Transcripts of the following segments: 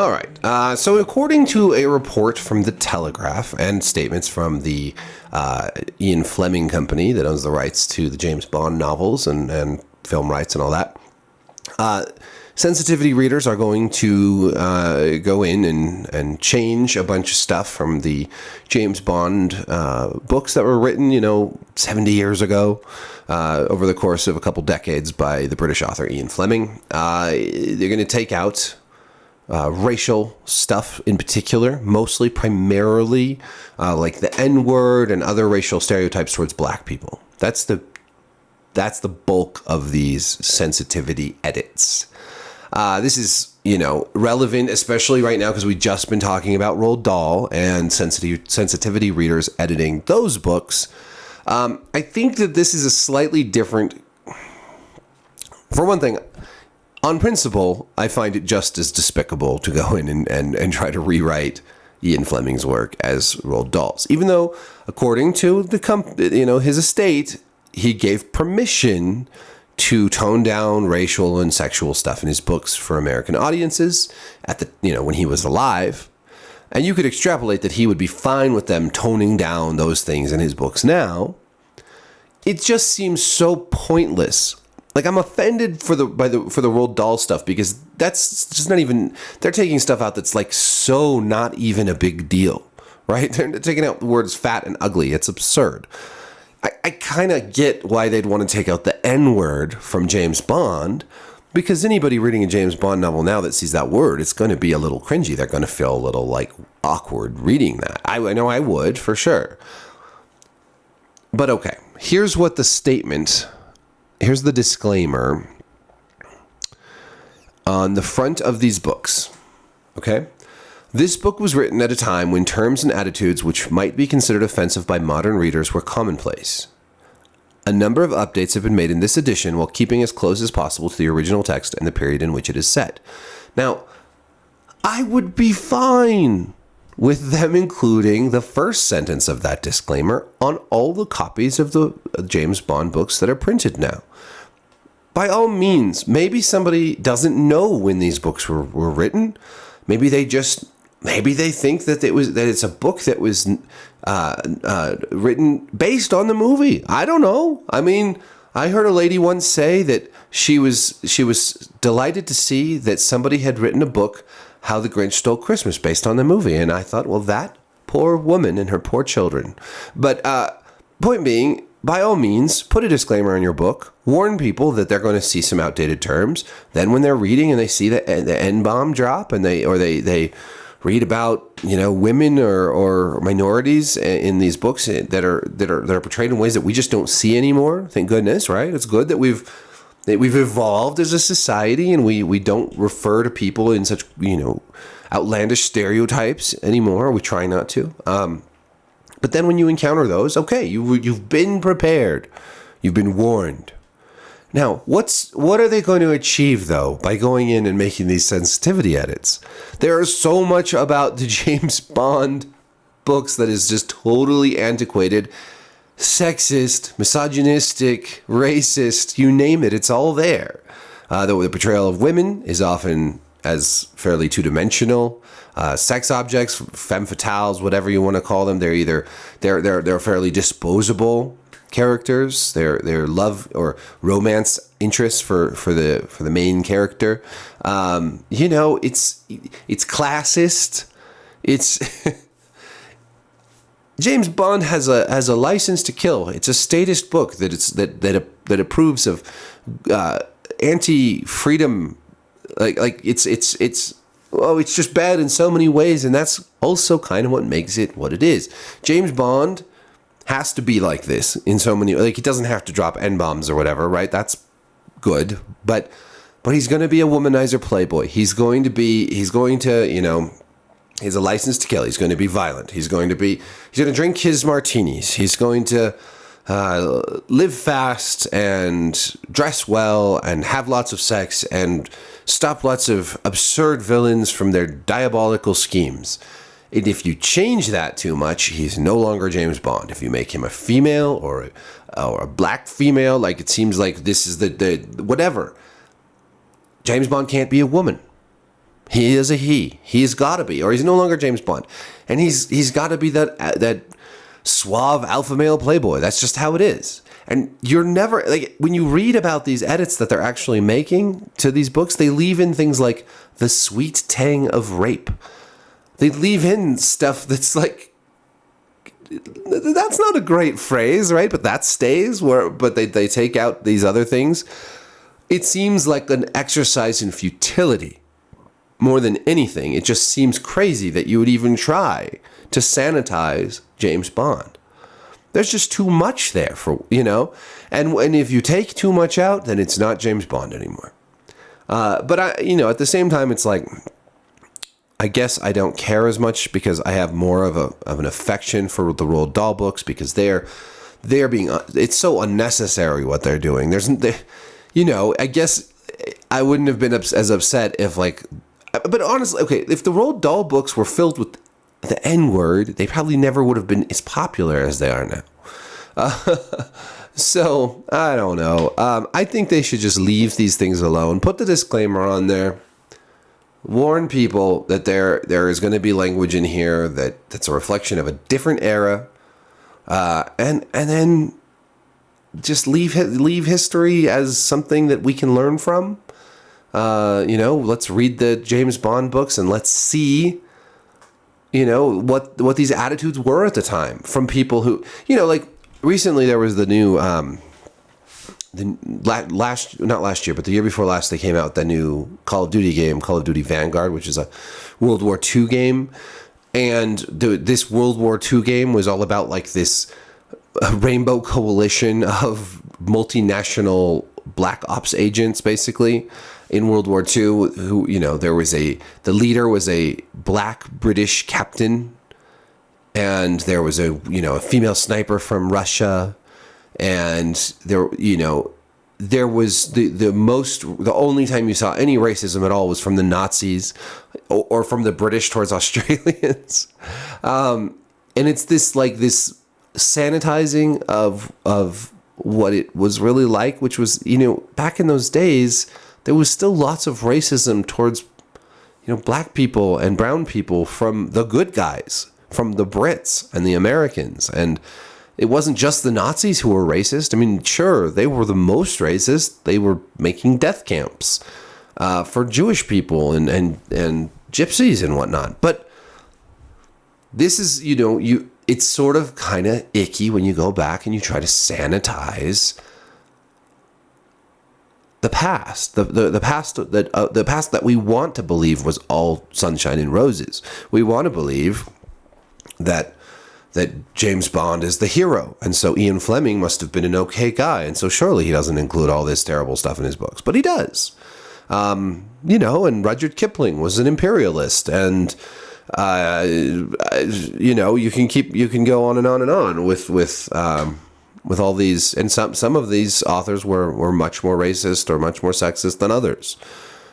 All right. So according to a report from The Telegraph and statements from the Ian Fleming company that owns the rights to the James Bond novels and film rights and all that, sensitivity readers are going to go in and change a bunch of stuff from the James Bond books that were written, 70 years ago, over the course of a couple decades by the British author Ian Fleming. They're going to take out racial stuff in particular, primarily like the N-word and other racial stereotypes towards black people. That's the bulk of these sensitivity edits. This is, relevant, especially right now, because we've just been talking about Roald Dahl and sensitivity readers editing those books. I think that this is a slightly different. For one thing, on principle, I find it just as despicable to go in and try to rewrite Ian Fleming's work as Roald Dahl's, even though, according to his estate, he gave permission to tone down racial and sexual stuff in his books for American audiences when he was alive. And you could extrapolate that he would be fine with them toning down those things in his books now. It just seems so pointless. Like, I'm offended for the Roald Dahl stuff, because that's just not even, they're taking stuff out that's like so not even a big deal, right? They're taking out the words fat and ugly. It's absurd. I kind of get why they'd want to take out the N-word from James Bond, because anybody reading a James Bond novel now that sees that word, it's going to be a little cringy. They're going to feel a little, awkward reading that. I know I would, for sure. But okay, here's the disclaimer on the front of these books, okay? This book was written at a time when terms and attitudes which might be considered offensive by modern readers were commonplace. A number of updates have been made in this edition while keeping as close as possible to the original text and the period in which it is set. Now, I would be fine with them including the first sentence of that disclaimer on all the copies of the James Bond books that are printed now. By all means, maybe somebody doesn't know when these books were written. Maybe they think that it's a book that was written based on the movie. I don't know. I mean, I heard a lady once say that she was delighted to see that somebody had written a book, How the Grinch Stole Christmas, based on the movie. And I thought, well, that poor woman and her poor children. But point being, by all means, put a disclaimer in your book. Warn people that they're going to see some outdated terms. Then when they're reading and they see the N-bomb drop and they read about women or minorities in these books that are portrayed in ways that we just don't see anymore. Thank goodness, right? It's good that we've evolved as a society and we don't refer to people in such outlandish stereotypes anymore. We try not to. But then when you encounter those, okay, you've been prepared, you've been warned. Now, what are they going to achieve, though, by going in and making these sensitivity edits? There is so much about the James Bond books that is just totally antiquated, sexist, misogynistic, racist, you name it, it's all there. The portrayal of women is often as fairly two-dimensional. Sex objects, femme fatales, whatever you want to call them, they're fairly disposable characters. They're love or romance interests for the main character. It's classist. It's James Bond has a license to kill. It's a statist book that approves of anti-freedom. It's just bad in so many ways, and that's also kind of what makes it what it is. James Bond has to be like this in so many, he doesn't have to drop N-bombs or whatever, right? That's good, but he's going to be a womanizer playboy. He's going to, he has a license to kill. He's going to be violent. He's going to drink his martinis. He's going to live fast and dress well and have lots of sex and stop lots of absurd villains from their diabolical schemes. And if you change that too much, he's no longer James Bond. If you make him a female or a black female, it seems like this is the whatever. James Bond can't be a woman. He is a he. He's got to be, or he's no longer James Bond, and he's got to be that suave alpha male playboy. That's just how it is. And you're never, like, when you read about these edits that they're actually making to these books, they leave in things like the sweet tang of rape. They leave in stuff that's like, that's not a great phrase, right? But that stays. But they take out these other things. It seems like an exercise in futility more than anything. It just seems crazy that you would even try to sanitize James Bond. There's just too much there and if you take too much out, then it's not James Bond anymore. But at the same time, it's like, I guess I don't care as much because I have more of an affection for the Roald Dahl books, because they're being, it's so unnecessary what they're doing. I guess I wouldn't have been as upset if, like, but honestly, okay, if the Roald Dahl books were filled with the N-word, they probably never would have been as popular as they are now. So, I don't know. I think they should just leave these things alone. Put the disclaimer on there. Warn people that there is going to be language in here that's a reflection of a different era. And then just leave history as something that we can learn from. Let's read the James Bond books and let's see what these attitudes were at the time from people who, like recently there was the new, not last year, but the year before last, they came out with the new Call of Duty game, Call of Duty Vanguard, which is a World War II game. And this World War II game was all about like this rainbow coalition of multinational black ops agents, basically, in World War II, who, there was the leader was a black British captain, and there was a female sniper from Russia, and there was the only time you saw any racism at all was from the Nazis or from the British towards Australians. And it's this sanitizing of what it was really like, which was, back in those days, there was still lots of racism towards, black people and brown people from the good guys, from the Brits and the Americans. And it wasn't just the Nazis who were racist. I mean, sure, they were the most racist. They were making death camps for Jewish people and gypsies and whatnot. But this is, it's sort of kind of icky when you go back and you try to sanitize the past, the past that we want to believe was all sunshine and roses. We want to believe that James Bond is the hero, and so Ian Fleming must have been an okay guy, and so surely he doesn't include all this terrible stuff in his books, but he does. And Rudyard Kipling was an imperialist, and you can go on and on and on with all these, and some of these authors were much more racist or much more sexist than others.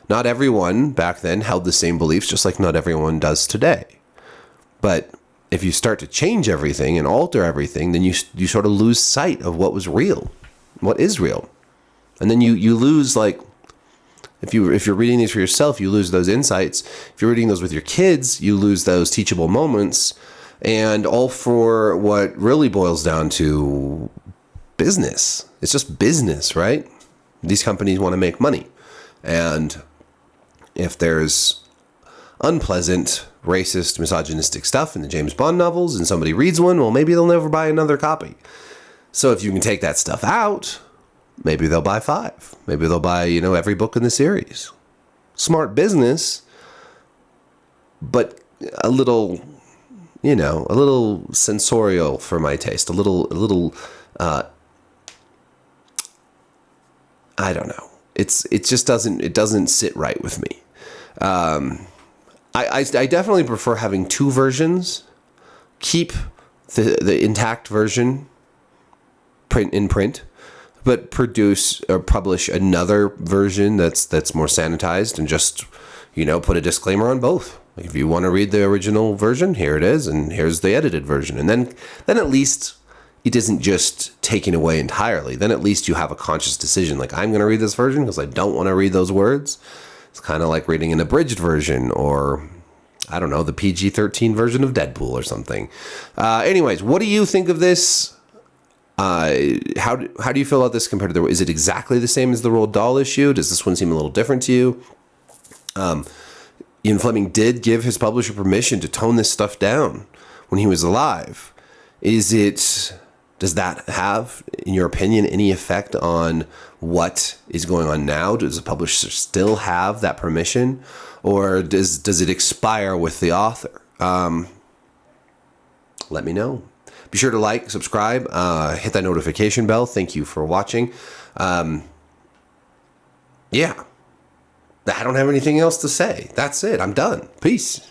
Not everyone back then held the same beliefs, just like not everyone does today. But if you start to change everything and alter everything, then you sort of lose sight of what was real, what is real. And then you lose, like, if you're reading these for yourself, you lose those insights. If you're reading those with your kids, you lose those teachable moments. And all for what really boils down to business. It's just business, right? These companies want to make money. And if there's unpleasant, racist, misogynistic stuff in the James Bond novels and somebody reads one, well, maybe they'll never buy another copy. So if you can take that stuff out, maybe they'll buy 5. Maybe they'll buy, every book in the series. Smart business, but a little sensorial for my taste. A little, I don't know. It just doesn't sit right with me. I definitely prefer having 2 versions. Keep the intact version in print, but produce or publish another version that's more sanitized, and just put a disclaimer on both. Like, if you want to read the original version, here it is, and here's the edited version. And then at least it isn't just taken away entirely. Then at least you have a conscious decision, like, I'm going to read this version because I don't want to read those words. It's kind of like reading an abridged version, or I don't know, the PG-13 version of Deadpool or something. Anyways, what do you think of this? How do you feel about this compared to is it exactly the same as the Roald Dahl issue? Does this one seem a little different to you? Ian Fleming did give his publisher permission to tone this stuff down when he was alive. Does that have, in your opinion, any effect on what is going on now? Does the publisher still have that permission, or does it expire with the author? Let me know. Be sure to like, subscribe, hit that notification bell. Thank you for watching. Yeah. I don't have anything else to say. That's it. I'm done. Peace.